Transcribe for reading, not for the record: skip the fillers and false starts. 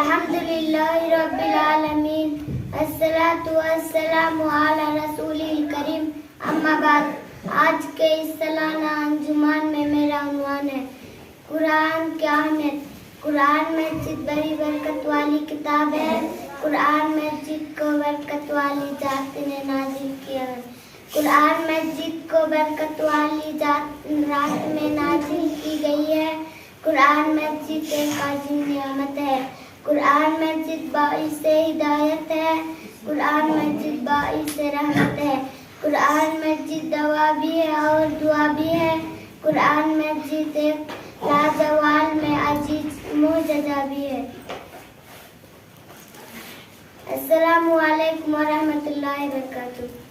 الحمدللہ رب العالمین الصلاۃ والسلام علی رسول کریم اما بعد. آج کے اس سالانہ انجمن میں میرا عنوان ہے قرآن کی اہمیت. قرآن مسجد بڑی برکت والی کتاب ہے. قرآن مسجد کو برکت والی ذات نے نازل کیا ہے. قرآن مسجد کو برکت والی رات میں نازل کی گئی ہے. قرآن مسجد ایک عظیم نعمت ہے. قرآن مسجد باعث ہدایت ہے. قرآن مسجد باعث رحمت ہے. قرآن مسجد دوا بھی ہے اور دعا بھی ہے. قرآن مسجد ایک لازوال میں عزیز معجزہ بھی ہے. السلام علیکم ورحمۃ اللہ وبرکاتہ.